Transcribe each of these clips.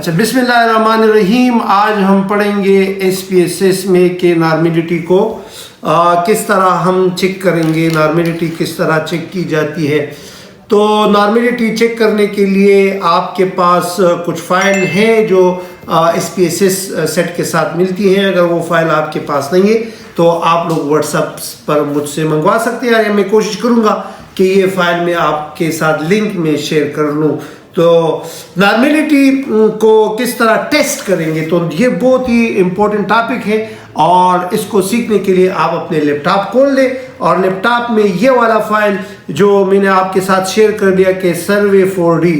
अच्छा, बिस्मिल्लाहिर्रहमानिर्रहीम। आज हम पढ़ेंगे SPSS में के नॉर्मेलिटी को किस तरह हम चेक करेंगे, नॉर्मेलिटी किस तरह चेक की जाती है। तो नॉर्मेलिटी चेक करने के लिए आपके पास कुछ फ़ाइल हैं जो SPSS सेट के साथ मिलती हैं। अगर वो फ़ाइल आपके पास नहीं है तो आप लोग व्हाट्सएप पर मुझसे मंगवा सकते हैं, या मैं कोशिश करूँगा कि ये फ़ाइल मैं आपके साथ लिंक में शेयर कर लूँ। तो नॉर्मेलिटी को किस तरह टेस्ट करेंगे, तो ये बहुत ही इम्पोर्टेंट टॉपिक है, और इसको सीखने के लिए आप अपने लैपटॉप खोल लें और लैपटॉप में ये वाला फाइल जो मैंने आपके साथ शेयर कर दिया कि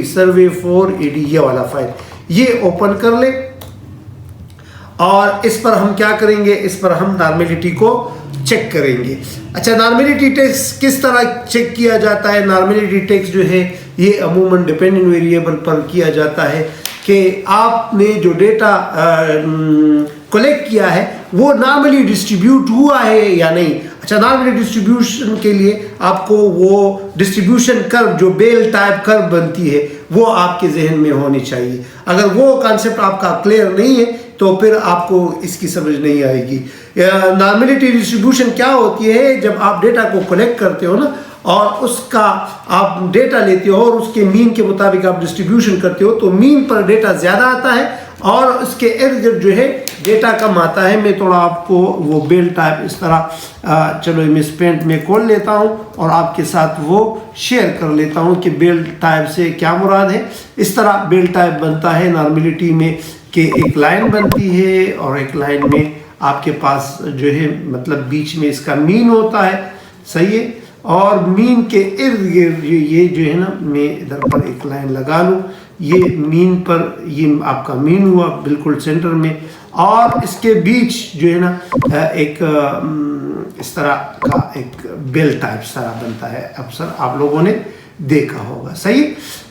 survey4ED ये वाला फाइल ये ओपन कर ले, और इस पर हम क्या करेंगे, इस पर हम नॉर्मेलिटी को चेक करेंगे। अच्छा, नॉर्मेलिटी टेस्ट किस तरह चेक किया जाता है। नॉर्मेलिटी टेस्ट जो है ये अमूमन डिपेंडेंट वेरिएबल पर किया जाता है कि आपने जो डेटा कलेक्ट किया है वो नॉर्मली डिस्ट्रीब्यूट हुआ है या नहीं। अच्छा, नॉर्मली डिस्ट्रीब्यूशन के लिए आपको वो डिस्ट्रीब्यूशन कर्व जो बेल टाइप कर्व बनती है वो आपके जहन में होनी चाहिए। अगर वो कॉन्सेप्ट आपका क्लियर नहीं है तो फिर आपको इसकी समझ नहीं आएगी। नॉर्मेलिटी डिस्ट्रीब्यूशन क्या होती है, जब आप डेटा को कलेक्ट करते हो ना और उसका आप डेटा लेते हो और उसके मीन के मुताबिक आप डिस्ट्रीब्यूशन करते हो, तो मीन पर डेटा ज़्यादा आता है और उसके इर्द गिर्द जो है डेटा कम आता है। मैं थोड़ा आपको वो बेल टाइप इस तरह चलो मैं पेंट में खोल लेता हूँ और आपके साथ वो शेयर कर लेता हूँ कि बेल टाइप से क्या मुराद है। इस तरह बेल टाइप बनता है नॉर्मेलिटी में कि एक लाइन बनती है और एक लाइन में आपके पास जो है मतलब बीच में इसका मीन होता है, सही है, और मीन के इर्द गिर्द ये जो है ना, मैं इधर पर एक लाइन लगा लूँ, ये मीन पर ये आपका मीन हुआ बिल्कुल सेंटर में, और इसके बीच जो है ना एक इस तरह का एक बेल टाइप तरह बनता है। अक्सर आप लोगों ने देखा होगा, सही।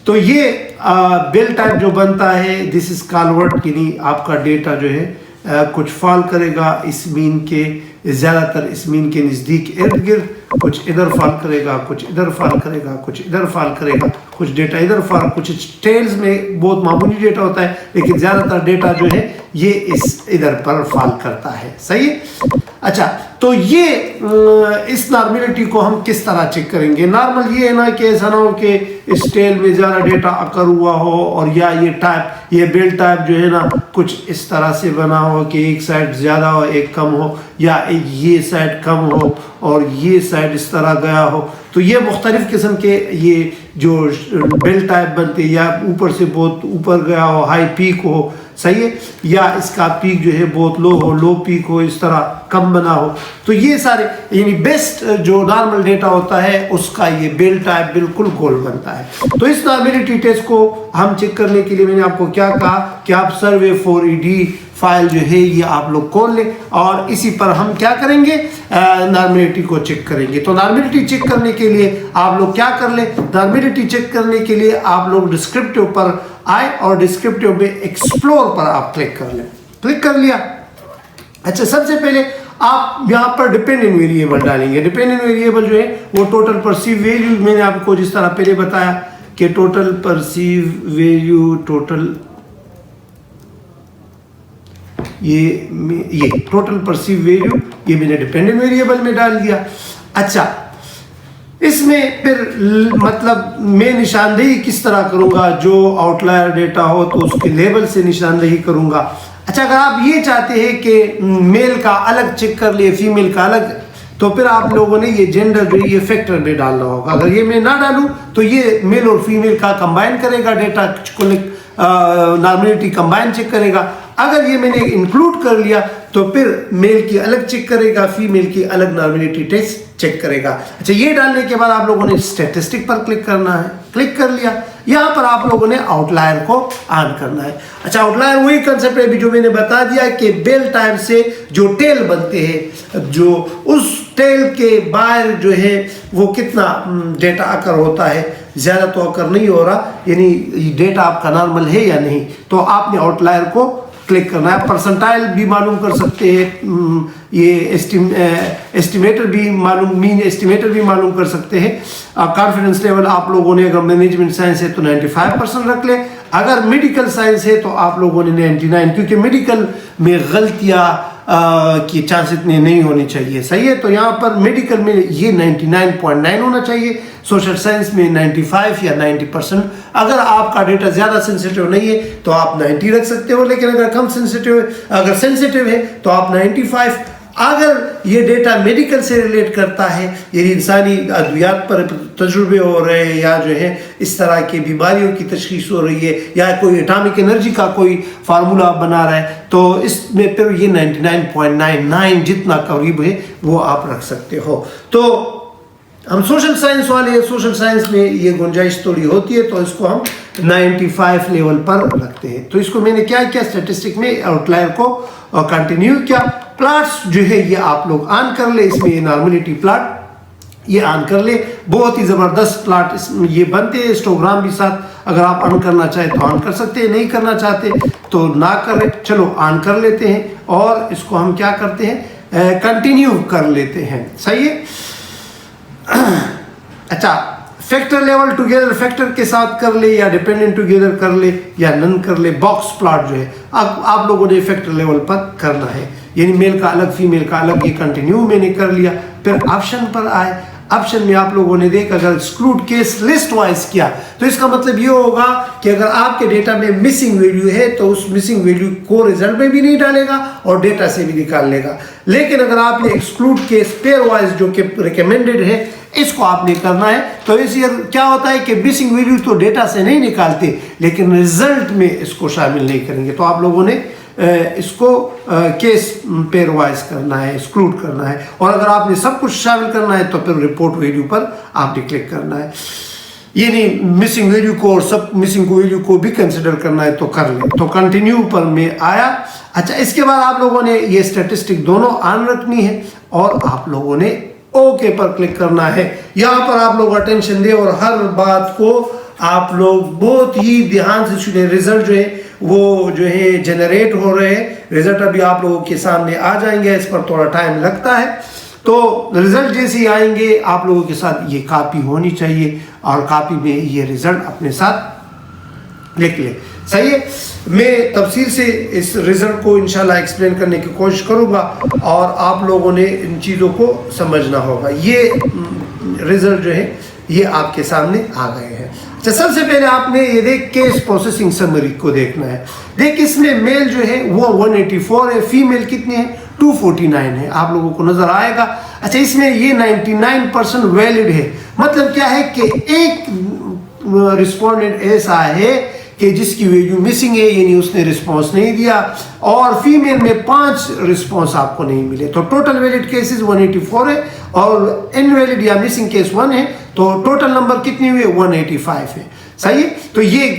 तो ये बेल टाइप जो बनता है दिस इज कॉलवर्ट, यानी आपका डेटा जो है कुछ फॉल करेगा इस मीन के, ज़्यादातर इस मीन के नज़दीक इर्द गिर्द, कुछ इधर फॉल करेगा, कुछ इधर फॉल करेगा, कुछ इधर फॉल करेगा, कुछ डेटा इधर फॉल, कुछ टेल्स में बहुत मामूली डेटा होता है, लेकिन ज़्यादातर डेटा जो है ये इस इधर पर फॉल करता है, सही है। अच्छा, तो ये इस नॉर्मेलिटी को हम किस तरह चेक करेंगे। नॉर्मल ये है ना कि ऐसा ना हो कि इस टेल में ज़्यादा डेटा अकर हुआ हो और या ये टाइप ये बेल टाइप जो है ना कुछ इस तरह से बना हो कि एक साइड ज़्यादा हो एक कम हो, या ये साइड कम हो और ये साइड इस तरह गया हो। तो ये मुख्तलिफ़ किस्म के ये जो बेल टाइप बनते हैं, या ऊपर से बहुत ऊपर गया हो, हाई पीक हो, सही है, या इसका पीक जो है बहुत लो हो, लो पीक हो, इस तरह कम बना हो। तो ये सारे यानी बेस्ट जो नॉर्मल डेटा होता है उसका ये बेल टाइप बिल्कुल गोल बनता है। तो इस नॉर्मेलिटी टेस्ट को हम चेक करने के लिए मैंने आपको क्या कहा कि आप survey4ED फाइल जो है ये आप लोग खोल लें और इसी पर हम क्या करेंगे, नॉर्मेलिटी को चेक करेंगे। तो नॉर्मेलिटी चेक करने के लिए आप लोग क्या कर लें, नॉर्मेलिटी चेक करने के लिए आप लोग डिस्क्रिप्टिव पर आए और डिस्क्रिप्टिव में एक्सप्लोर पर आप क्लिक कर लें। क्लिक कर लिया। अच्छा, सबसे पहले आप यहाँ पर डिपेंडेंट वेरिएबल डालेंगे। डिपेंडेंट वेरिएबल जो है वो टोटल परसीव वैल्यू, मैंने आपको जिस तरह पहले बताया कि टोटल परसीव वैल्यू, टोटल ये टोटल परसीव वैल्यू ये मैंने डिपेंडेंट वेरिएबल में डाल दिया। अच्छा, इसमें फिर मतलब मैं निशानदेही किस तरह करूँगा, जो आउटलायर डेटा हो तो उसके लेबल से निशानदेही करूँगा। अच्छा, अगर आप ये चाहते हैं कि मेल का अलग चेक कर लिए फीमेल का अलग, तो फिर आप लोगों ने ये जेंडर जो ये फैक्टर में डालना होगा। अगर ये मैं ना डालूँ तो ये मेल और फीमेल का कंबाइन करेगा, डेटा को नॉर्मेलिटी कंबाइन चेक करेगा। अगर ये मैंने इंक्लूड कर लिया तो फिर मेल की अलग चेक करेगा, फीमेल की अलग नॉर्मेलिटी टेस्ट चेक करेगा। अच्छा, ये डालने के बाद आप लोगों ने स्टैटिस्टिक पर क्लिक करना है। क्लिक कर लिया। यहाँ पर आप लोगों ने आउटलायर को ऑन करना है। अच्छा, आउटलायर वही कंसेप्ट है जो मैंने बता दिया कि बेल टाइप से जो टेल बनते हैं, जो उस टेल के बाहर जो है वो कितना डेटा अकर होता है, ज़्यादा तो अकर नहीं हो रहा, यानी डेटा आपका नॉर्मल है या नहीं, तो आपने आउटलायर को क्लिक करना है। परसेंटाइल भी मालूम कर सकते हैं, ये एस्टिमेटर भी मालूम, मीन एस्टिमेटर भी मालूम कर सकते हैं। कॉन्फिडेंस लेवल आप लोगों ने अगर मैनेजमेंट साइंस है तो 95% रख ले, اگر میڈیکل سائنس ہے تو آپ لوگوں نے 99، کیونکہ میڈیکل میں غلطیاں کی چانس اتنے نہیں ہونی چاہیے، صحیح ہے؟ تو یہاں پر میڈیکل میں یہ 99.9 ہونا چاہیے، سوشل سائنس میں 95 یا 90%۔ اگر آپ کا ڈیٹا زیادہ سینسیٹیو نہیں ہے تو آپ 90 رکھ سکتے ہو، لیکن اگر کم سینسیٹیو ہے، اگر سینسیٹیو ہے تو آپ 95۔ اگر یہ ڈیٹا میڈیکل سے ریلیٹ کرتا ہے، یعنی انسانی ادویات پر تجربے ہو رہے ہیں، یا جو ہے اس طرح کی بیماریوں کی تشخیص ہو رہی ہے، یا کوئی اٹامک انرجی کا کوئی فارمولا بنا رہا ہے، تو اس میں پھر یہ 99.99 جتنا قریب ہے وہ آپ رکھ سکتے ہو۔ تو ہم سوشل سائنس والے ہیں، سوشل سائنس میں یہ گنجائش تھوڑی ہوتی ہے، تو اس کو ہم 95 لیول پر رکھتے ہیں۔ تو اس کو میں نے کیا کیا، اسٹیٹسٹک میں آؤٹ لائر کو کنٹینیو کیا۔ پلاٹس جو ہے یہ آپ لوگ آن کر لے، اس میں یہ نارملٹی پلاٹ یہ آن کر لے، بہت ہی زبردست پلاٹ اس میں یہ بنتے ہیں، ہسٹوگرام بھی ساتھ اگر آپ آن کرنا چاہیں تو آن کر سکتے ہیں، نہیں کرنا چاہتے تو نہ کریں۔ چلو آن کر لیتے ہیں اور اس کو ہم کیا کرتے ہیں، کنٹینیو کر لیتے ہیں، صحیح ہے؟ اچھا، فیکٹر لیول ٹوگیدر فیکٹر کے ساتھ کر لے، یا ڈیپینڈنٹ ٹوگیدر کر لے، یا نن کر لے۔ باکس پلاٹ جو ہے اب آپ لوگوں نے فیکٹر لیول پر کرنا ہے، یعنی میل کا الگ فیمیل کا الگ، یہ کنٹینیو میں نے کر لیا۔ پھر آپشن پر آئے، آپشن میں آپ لوگوں نے دیکھا اگر ایکسکلوڈ کیس لسٹ وائز کیا تو اس کا مطلب یہ ہوگا کہ اگر آپ کے ڈیٹا میں مسنگ ویلیو ہے تو اس مسنگ ویلیو کو رزلٹ میں بھی نہیں ڈالے گا اور ڈیٹا سے بھی نکال لے گا۔ لیکن اگر آپ نے ایکسکلوڈ کیس پیئر وائز جو کہ ریکمینڈڈ ہے اس کو آپ نے کرنا ہے، تو اس کیا ہوتا ہے کہ مسنگ ویلیو تو ڈیٹا سے نہیں نکالتے لیکن رزلٹ میں اس کو شامل نہیں کریں گے، تو آپ لوگوں نے اس کو کیس پیئر وائز کرنا ہے، ایکسکلوڈ کرنا ہے۔ اور اگر آپ نے سب کچھ شامل کرنا ہے تو پھر رپورٹ ویلیو پر آپ نے کلک کرنا ہے، یعنی مسنگ ویلیو کو اور سب مسنگ ویلیو کو بھی کنسیڈر کرنا ہے تو کر لیں۔ تو کنٹینیو پر میں آیا۔ اچھا، اس کے بعد آپ لوگوں نے یہ اسٹیٹسٹک دونوں آن رکھنی ہے اور آپ لوگوں نے اوکے پر کلک کرنا ہے۔ یہاں پر آپ لوگ اٹینشن دیں اور ہر بات کو آپ لوگ بہت ہی دھیان سے سنیں۔ رزلٹ جو ہے وہ جو ہے جنریٹ ہو رہے ہیں، رزلٹ ابھی آپ لوگوں کے سامنے آ جائیں گے، اس پر تھوڑا ٹائم لگتا ہے۔ تو رزلٹ جیسے ہی آئیں گے آپ لوگوں کے ساتھ یہ کاپی ہونی چاہیے اور کاپی میں یہ رزلٹ اپنے ساتھ لکھ لیں، صحیح ہے؟ میں تفصیل سے اس رزلٹ کو انشاءاللہ ایکسپلین کرنے کی کوشش کروں گا اور آپ لوگوں نے ان چیزوں کو سمجھنا ہوگا۔ یہ رزلٹ جو ہے یہ آپ کے سامنے آ گئے ہیں۔ اچھا، سب سے پہلے آپ نے یہ دیکھ کیس پروسیسنگ سمری کو دیکھنا ہے۔ دیکھ اس میں میل جو ہے وہ 184 ہے، فیمیل کتنی ہے 249 ہے، آپ لوگوں کو نظر آئے گا۔ اچھا، اس میں یہ 99% ویلڈ ہے، مطلب کیا ہے کہ ایک رسپونڈنٹ ایسا ہے کہ جس کی ویلیو مسنگ ہے، یعنی اس نے رسپانس نہیں دیا، اور فیمیل میں 5 رسپانس آپ کو نہیں ملے، تو ٹوٹل ویلڈ کیسز 184 ہے اور انویلڈ یا مسنگ کیس 1 ہے، تو ٹوٹل نمبر کتنی ہوئی 185 ہے، صحیح ہے؟ تو یہ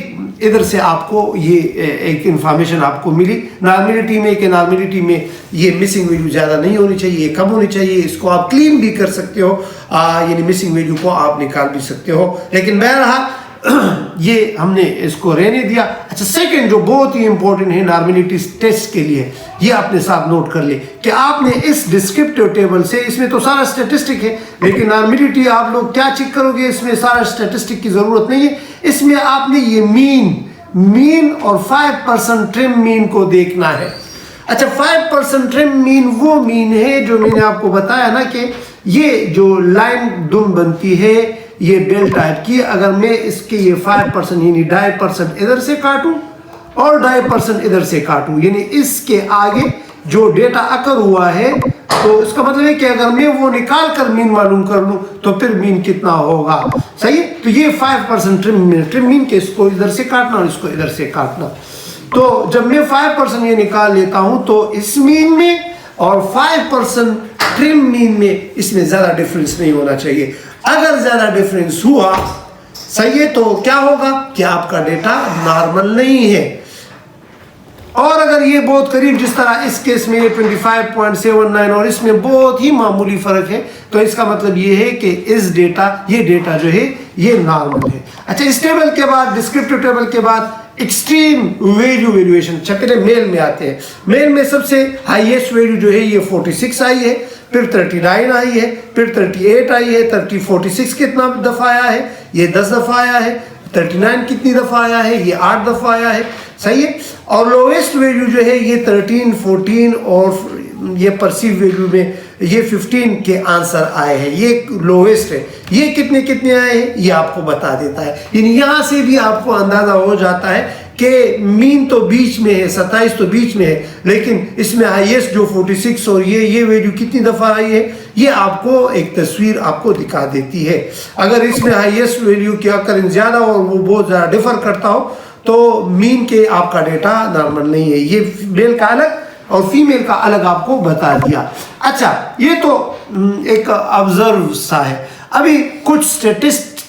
ادھر سے آپ کو یہ ایک انفارمیشن آپ کو ملی نارملٹی میں کہ نارملٹی میں یہ مسنگ ویلیو زیادہ نہیں ہونی چاہیے، یہ کم ہونی چاہیے۔ اس کو آپ کلین بھی کر سکتے ہو، یعنی مسنگ ویلیو کو آپ نکال بھی سکتے ہو، لیکن بہرحال یہ ہم نے اس کو رہنے دیا۔ اچھا، سیکنڈ جو بہت ہی امپورٹنٹ ہے نارملٹی ٹیسٹ کے لیے، یہ اپنے ساتھ نوٹ کر لیں کہ آپ نے اس ڈسکرپٹیو ٹیبل سے، اس میں تو سارا اسٹیٹسٹک ہے لیکن نارملٹی آپ لوگ کیا چیک کرو گے، اس میں سارا اسٹیٹسٹک کی ضرورت نہیں ہے، اس میں آپ نے یہ مین اور 5% ٹرم مین کو دیکھنا ہے۔ اچھا، 5% ٹرم مین وہ مین ہے جو میں نے آپ کو بتایا نا کہ یہ جو لائن دم بنتی ہے یہ بیل ٹائپ کی، اگر میں اس کے یہ 5% یعنی 2.5% ادھر سے کاٹوں اور 2.5% ادھر سے کاٹوں، یعنی اس کے آگے جو ڈیٹا اکر ہوا ہے، تو اس کا مطلب ہے کہ اگر میں وہ نکال کر مین معلوم کر لوں تو پھر مین کتنا ہوگا، صحیح؟ تو یہ 5% ٹرم مین کے اس کو ادھر سے کاٹنا اور اس کو ادھر سے کاٹنا۔ تو جب میں 5% یہ نکال لیتا ہوں تو اس مین میں اور 5% ٹرم مین میں اس میں زیادہ ڈیفرنس نہیں ہونا چاہیے۔ اگر زیادہ ڈیفرنس ہوا، صحیح ہے، تو کیا ہوگا کہ آپ کا ڈیٹا نارمل نہیں ہے۔ اور اگر یہ بہت قریب، جس طرح اس کیس میں 25.79 اور اس میں بہت ہی معمولی فرق ہے، تو اس کا مطلب یہ ہے کہ یہ ڈیٹا جو ہے یہ نارمل ہے۔ اچھا، اس ٹیبل کے بعد، ڈسکرپٹیو ٹیبل کے بعد ایکسٹریم ویلیو ویلیویشن۔ اچھا، پہلے میل میں آتے ہیں۔ میل میں سب سے ہائیسٹ ویلیو جو ہے یہ 46 آئی ہے، پھر 39 آئی ہے، پھر 38 آئی ہے، 46 کتنا دفعہ آیا ہے، یہ 10 دفعہ آیا ہے، 39 कितनी दफ़ा आया है, ये 8 दफ़ा आया है, सही है। और लोवेस्ट वैल्यू जो है ये 13, 14 और ये परसीव वैल्यू में ये 15 के आंसर आए हैं, ये लोवेस्ट है। ये कितने कितने आए हैं ये आपको बता देता है। यहाँ से भी आपको अंदाज़ा हो जाता है कि मीन तो बीच में है, 27 तो बीच में है, लेकिन इसमें हाईएस्ट जो 46 और ये वैल्यू कितनी दफ़ा आई है ये आपको एक तस्वीर आपको दिखा देती है। अगर इसमें हाईएस्ट वैल्यू की अगर ज़्यादा और वो बहुत ज़्यादा डिफर करता हो तो मीन के आपका डेटा नॉर्मल नहीं है। ये मेल का अलग और फीमेल का अलग आपको बता दिया। अच्छा, ये तो एक ऑब्जर्व सा है। अभी कुछ स्टैटिस्टिक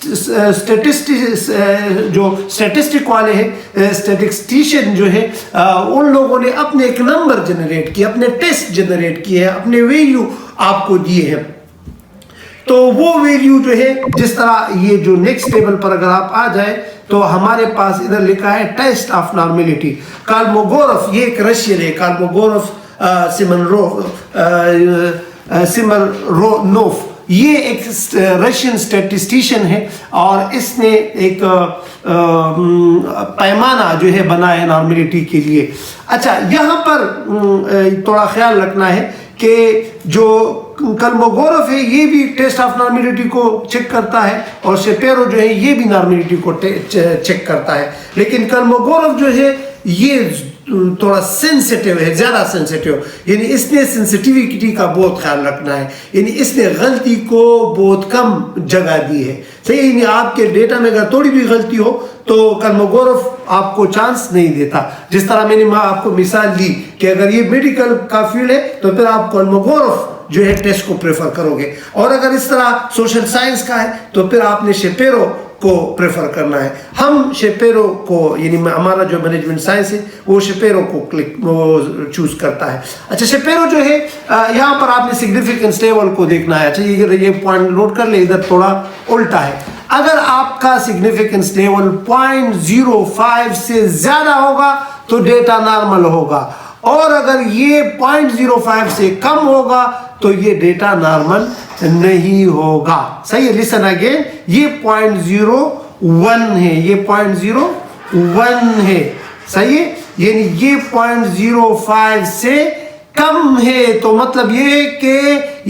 वाले हैं, स्टैटिस्टिशियन जो है उन लोगों ने अपने एक नंबर जनरेट किए, अपने टेस्ट जनरेट किए हैं, अपने वैल्यू आपको दिए हैं। तो वो वैल्यू जो है जिस तरह ये जो नेक्स्ट टेबल पर अगर आप आ जाए तो हमारे पास इधर लिखा है टेस्ट ऑफ नॉर्मेलिटी। कॉलमोगोरोव, ये एक रशियन है, कॉलमोगोरोव सिमरोनोव, ये एक रशियन स्टैटिस्टिशियन है और इसने एक पैमाना जो है बनाया है नॉर्मेलिटी के लिए। अच्छा, यहाँ पर थोड़ा ख्याल रखना है कि जो कॉलमोगोरोव है ये भी टेस्ट ऑफ नॉर्मेलिटी को चेक करता है और शेपेरो जो है ये भी नॉर्मेलिटी को चेक करता है, लेकिन कॉलमोगोरोव जो है ये थोड़ा सेंसिटिव है, ज़्यादा सेंसिटिव, यानी इसने सेंसिटिविटी का बहुत ख्याल रखना है, यानी इसने गलती को बहुत कम जगह दी है, सही। यानी आपके डेटा में अगर थोड़ी भी गलती हो तो कॉलमोगोरोव आपको चांस नहीं देता। जिस तरह मैंने आपको मिसाल दी कि अगर ये मेडिकल का फील्ड है तो फिर आप कॉलमोगोरोव जो है टेस्ट को प्रेफर करोगे, और अगर इस तरह सोशल साइंस का है तो फिर आपने शेपेरो को प्रेफर करना है। हम शेपेरो को, यानी हमारा जो मैनेजमेंट साइंस है वो शेपेरो को चूज करता है। अच्छा, शेपेरो जो है यहाँ पर आपने सिग्निफिकेंस लेवल को देखना है। अच्छा, ये पॉइंट नोट कर ले, इधर थोड़ा उल्टा है। अगर आपका सिग्निफिकेंस लेवल 0.05 से ज्यादा होगा तो डेटा नॉर्मल होगा, और अगर ये 0.05 से कम होगा तो ये डेटा नॉर्मल नहीं होगा, सही है। लिसन अगेन, ये 0.01 है, ये 0.01 है, सही है। यानी ये 0.05 से कम है तो मतलब ये कि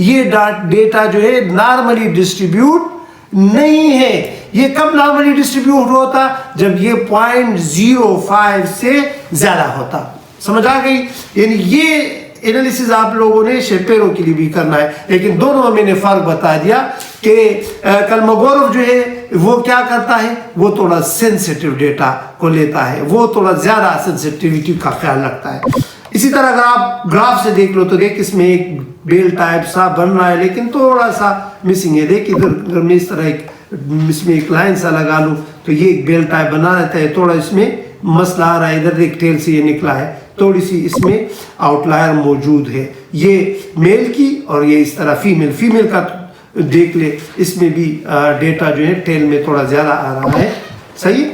ये डेटा जो है नॉर्मली डिस्ट्रीब्यूट नहीं है। ये कब नॉर्मली डिस्ट्रीब्यूट होता? जब ये 0.05 से ज्यादा होता। समझ आ गई? यानी ये एनालिसिस आप लोगों ने शेपेरो के लिए भी करना है, लेकिन दोनों में मैंने फर्क बता दिया कि कॉलमोगोरोव जो है वो क्या करता है, वो थोड़ा सेंसिटिव डेटा को लेता है, वो थोड़ा ज्यादा सेंसिटिविटी का ख्याल रखता है। इसी तरह अगर आप ग्राफ से देख लो तो देख इसमें एक बेल टाइप सा बन रहा है लेकिन थोड़ा सा मिसिंग है। देख इधर मैं इस तरह इसमें एक लाइन सा लगा लूँ तो ये एक बेल टाइप बना रहता है, थोड़ा इसमें मसला आ रहा है। इधर एक टेल से ये निकला है, थोड़ी सी इसमें आउटलायर मौजूद है, ये मेल की और ये इस तरह फीमेल का देख ले, इसमें भी डेटा जो है टेल में थोड़ा ज़्यादा आ रहा है, सही।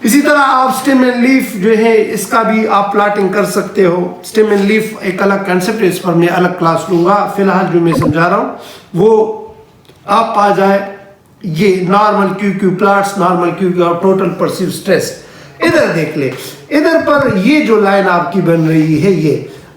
इसी तरह आप स्टेम एंड लीफ जो है इसका भी आप प्लॉटिंग कर सकते हो। स्टेम एंड लीफ एक अलग कंसेप्ट है, इस पर मैं अलग क्लास लूँगा। फिलहाल जो मैं समझा रहा हूँ वो आप आ जाए ये normal Q plots, normal Q और टोटल परसीव स्ट्रेस। इधर देख ले, इधर पर ये जो लाइन आपकी बन रही है,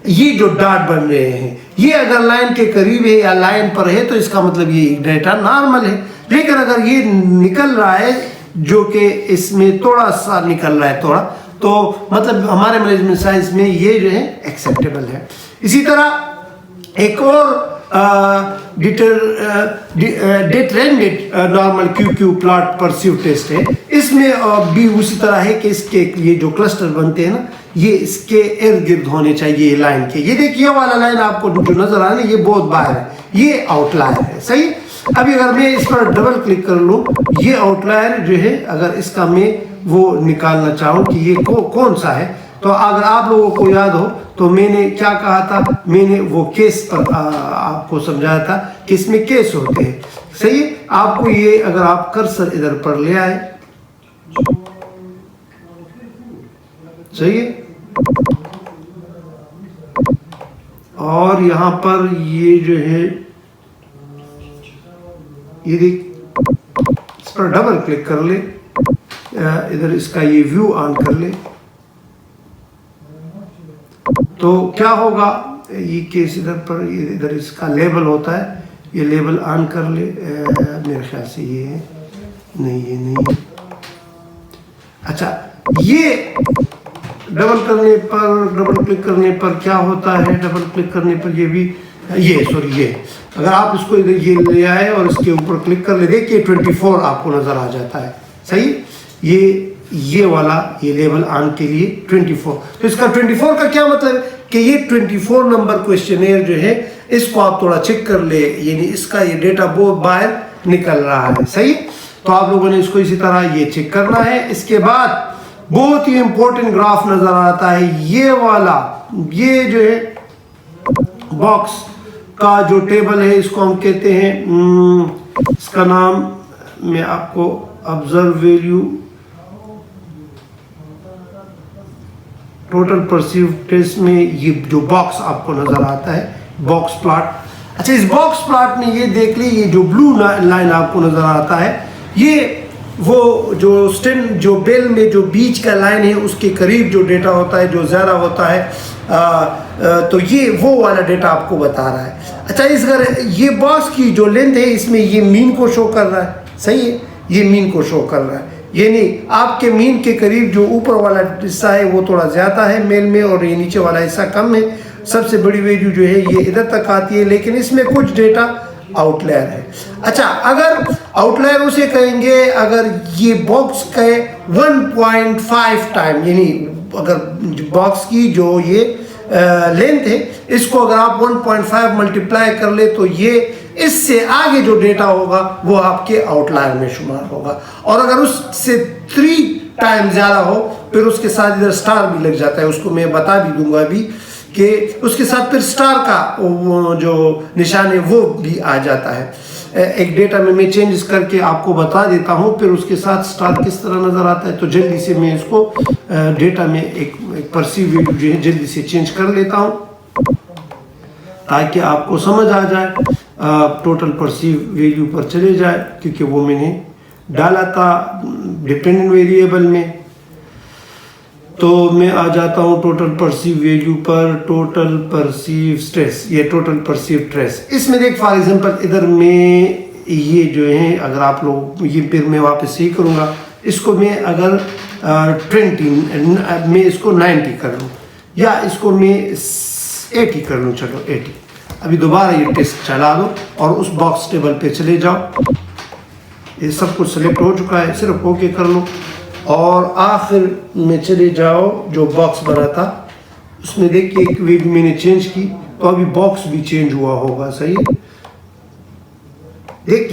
ये जो डॉट बन रहे हैं, ये अगर लाइन के करीब है या लाइन पर है तो इसका मतलब ये डेटा नॉर्मल है। लेकिन अगर ये निकल रहा है जो कि इसमें थोड़ा सा निकल रहा है थोड़ा, तो मतलब हमारे मैनेजमेंट साइंस में ये जो है एक्सेप्टेबल है। इसी तरह एक और डिटरेंडेड नॉर्मल क्यू प्लॉट परसीव टेस्ट है, इसमें भी उसी तरह है कि इसके ये जो क्लस्टर बनते हैं ना, ये इसके इर्द गिर्द होने चाहिए लाइन के। ये देखिए वाला लाइन आपको जो नजर आ रहा है ये बहुत बाहर है, ये आउटलायर है, सही। अभी अगर मैं इस पर डबल क्लिक कर लूँ, ये आउटलायर जो है अगर इसका मैं वो निकालना चाहूँ कि ये कौन सा है, तो अगर आप लोगों को याद हो तो मैंने क्या कहा था, मैंने वो केस पर आपको समझाया था कि इसमें केस होते हैं, सही। आपको ये अगर आप कर्सर इधर पर ले आए, सही है, और यहाँ पर ये जो है ये देख, इस पर डबल क्लिक कर ले इधर इसका ये व्यू ऑन कर ले तो क्या होगा, ये केस इधर पर, इधर इसका लेबल होता है, ये लेबल ऑन कर ले, मेरे ख्याल से ये है, नहीं ये नहीं है। अच्छा, ये डबल क्लिक करने पर क्या होता है, डबल क्लिक करने पर ये भी, ये सॉरी ये, अगर आप इसको इधर ये ले आए और इसके ऊपर क्लिक कर ले, देखिए 24 आपको नजर आ जाता है, सही। ये वाला ये लेवल ऑन के लिए 24, तो इसका 24 का क्या मतलब है कि ये 24 नंबर क्वेश्चनेयर जो है इसको आप थोड़ा चेक कर ले, यानी इसका ये डेटा बहुत बाहर निकल रहा है, सही। तो आप लोगों ने इसको इसी तरह ये चेक करना है। इसके बाद बहुत ही इंपॉर्टेंट ग्राफ नजर आता है, ये वाला, ये जो है बॉक्स का जो टेबल है, इसको हम कहते हैं, इसका नाम मैं आपको observe value total perceive test में ये जो बॉक्स आपको नजर आता है, बॉक्स प्लॉट। अच्छा, इस बॉक्स प्लॉट में ये देख ली, ये जो ब्लू लाइन आपको नजर आता है, ये वो जो बेल में जो बीच का लाइन है उसके करीब जो डेटा होता है, जो ज़्यादा होता है, तो ये वो वाला डेटा आपको बता रहा है। अच्छा, इस अगर ये बॉक्स की जो लेंथ है, इसमें ये मीन को शो कर रहा है, सही है, ये मीन को शो कर रहा है, यानी आपके मीन के करीब जो ऊपर वाला हिस्सा है वो थोड़ा ज़्यादा है मेल में, और ये नीचे वाला हिस्सा कम है। सबसे बड़ी वैल्यू जो है ये इधर तक आती है, लेकिन इसमें कुछ डेटा आउटलायर है। अच्छा, अगर आउटलायर उसे कहेंगे अगर ये बॉक्स के 1.5 टाइम, यानी अगर बॉक्स की जो ये लेंथ है, इसको अगर आप 1.5 मल्टीप्लाई कर ले तो ये इससे आगे जो डेटा होगा वो आपके आउटलायर में शुमार होगा। और अगर उससे 3 टाइम ज़्यादा हो, फिर उसके साथ इधर स्टार भी लग जाता है, उसको मैं बता भी दूंगा अभी कि उसके साथ फिर स्टार का जो निशान है वो भी आ जाता है। एक डेटा में मैं चेंजेस करके आपको बता देता हूँ, फिर उसके साथ स्टार किस तरह नज़र आता है। तो जल्दी से मैं इसको डेटा में एक परसीव वैल्यू जो है जल्दी से चेंज कर लेता हूँ ताकि आपको समझ आ जाए, टोटल परसीव वैल्यू पर चले जाए, क्योंकि वो मैंने डाला था डिपेंडेंट वेरिएबल में। तो मैं आ जाता हूँ टोटल परसीव वैल्यू पर, टोटल परसीव स्ट्रेस, ये टोटल परसीव स्ट्रेस। इसमें देख फॉर एग्जांपल इधर में ये जो है, अगर आप लोग ये फिर मैं वापस ही करूँगा, इसको मैं अगर 20 मैं इसको 90 कर लूँ, या इसको मैं 80 कर लूँ, चलो 80। अभी दोबारा ये टेस्ट चला दो और उस बॉक्स टेबल पे चले जाओ, ये सब कुछ सेलेक्ट हो चुका है, सिर्फ ओके कर लो और आखिर में चले जाओ जो बॉक्स बना था उसमें देखिए एक वैल्यू मैंने चेंज की, तो अभी बॉक्स भी चेंज हुआ होगा, सही। देख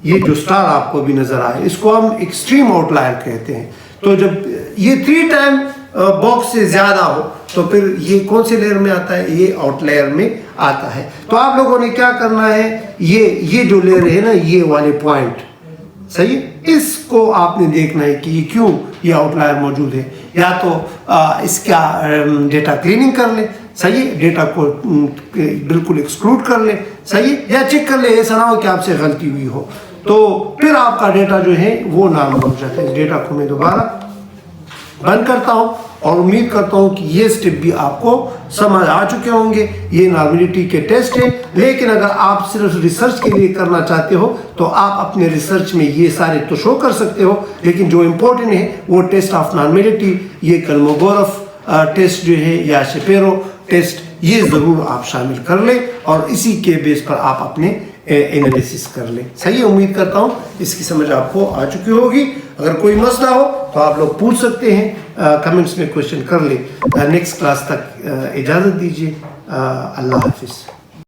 ये जो स्टार आपको भी नजर आए, इसको हम एक्सट्रीम आउटलायर कहते हैं। तो जब ये 3 टाइम बॉक्स से ज्यादा हो तो फिर ये कौन से लेयर में आता है, ये आउटलायर में आता है। तो आप लोगों ने क्या करना है, ये जो लेयर है ना, ये वाले पॉइंट, सही, इसको आपने देखना है कि ये क्यों ये आउटलायर मौजूद है। या तो इसका डेटा क्लीनिंग कर ले, सही, डेटा को बिल्कुल एक्सक्लूड कर ले, सही, या चेक कर ले, ऐसा ना हो कि आपसे गलती हुई हो, तो फिर आपका डेटा जो है वो नॉर्मल हो जाता है। इस डेटा को मैं दोबारा बंद करता हूँ और उम्मीद करता हूँ कि ये स्टेप भी आपको समझ आ चुके होंगे। ये नॉर्मलिटी के टेस्ट है, लेकिन अगर आप सिर्फ रिसर्च के लिए करना चाहते हो तो आप अपने रिसर्च में ये सारे तो शो कर सकते हो, लेकिन जो इम्पोर्टेंट है वो टेस्ट ऑफ नॉर्मलिटी, ये कलमोगोरफ टेस्ट जो है या शेपेरो टेस्ट, ये ज़रूर आप शामिल कर लें और इसी के बेस पर आप अपने एनालिसिस कर लें। सही है, उम्मीद करता हूँ इसकी समझ आपको आ चुकी होगी। अगर कोई मसला हो तो आप लोग पूछ सकते हैं, कमेंट्स में क्वेश्चन कर ले। नेक्स्ट क्लास तक इजाज़त दीजिए। अल्लाह हाफिज़।